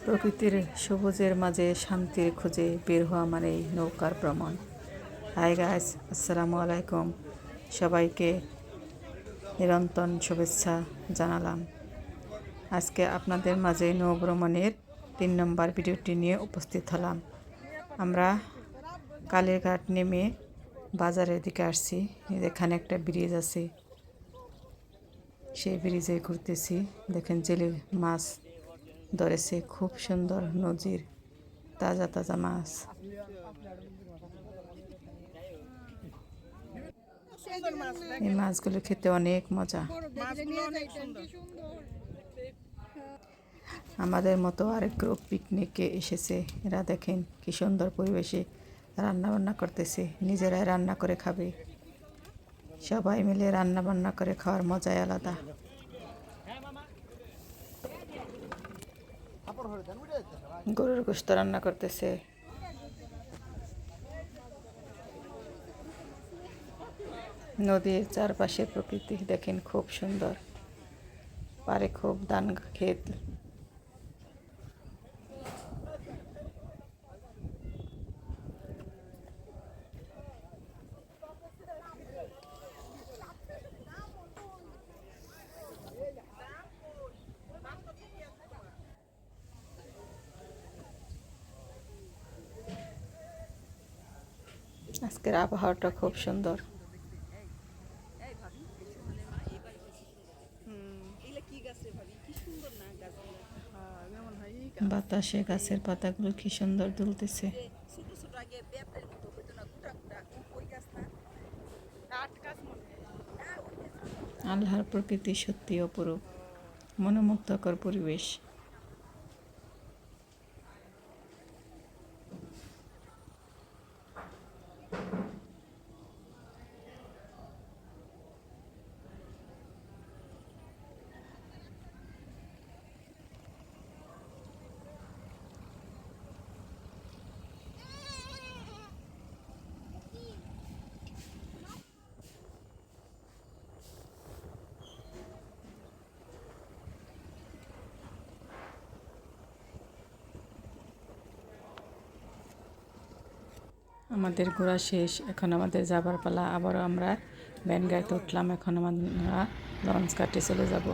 প্রকৃতির সবুজের মাঝে শান্তির খোঁজে বের হওয়া মানেই নৌকার ভ্রমণ। হাই গাইস, আসসালামু আলাইকুম। সবাইকে নিরন্তর শুভেচ্ছা জানালাম। আজকে আপনাদের মাঝে নৌ ভ্রমণের 3 নম্বর ভিডিওটি নিয়ে উপস্থিত হলাম। আমরা কালীরঘাট নেমে বাজারের দিকে আসছি। এখানে একটা ব্রিজ আছে, সেই ব্রিজে ঘুরতেছি। দেখেন জেলে মাছ ধরেছে, খুব সুন্দর নদীর তাজা তাজা মাছ। এই মাছগুলো খেতে অনেক মজা। আমাদের মতো আরেক গ্রুপ পিকনিকে এসেছে। এরা দেখেন কি সুন্দর পরিবেশে রান্না বান্না করতেছে, নিজেরাই রান্না করে খাবে। সবাই মিলে রান্না বান্না করে খাওয়ার মজাই আলাদা। গরুর গোশত রান্না করতেছে। নদীর চারপাশের প্রকৃতি দেখেন খুব সুন্দর, পারে খুব ধান ক্ষেত। আজকের আবহাওয়াটা খুব সুন্দর। বাতাসে গাছের পাতাগুলো কি সুন্দর দুলতেছে। আল্লাহর প্রকৃতি সত্যি অপরূপ, মনোমুগ্ধকর পরিবেশ। আমাদের ঘোরা শেষ, এখন আমাদের যাবার পালা। আবারও আমরা ভ্যান গাড়িতে উঠলাম। এখন আমরা লঞ্চ ঘাটে চলে যাব।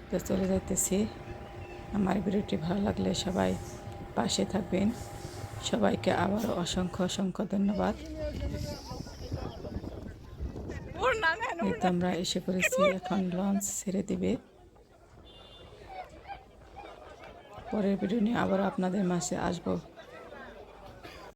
তো চলে যাইতেছি। আমার ভিডিওটি ভালো লাগলে সবাই পাশে থাকবেন। সবাইকে আবারও অসংখ্য অসংখ্য ধন্যবাদ। এই তো আমরা এসে পড়েছি, এখন লঞ্চ ছেড়ে দিবে। পরের ভিডিও নিয়ে আবারও আপনাদের মাঝে আসবো।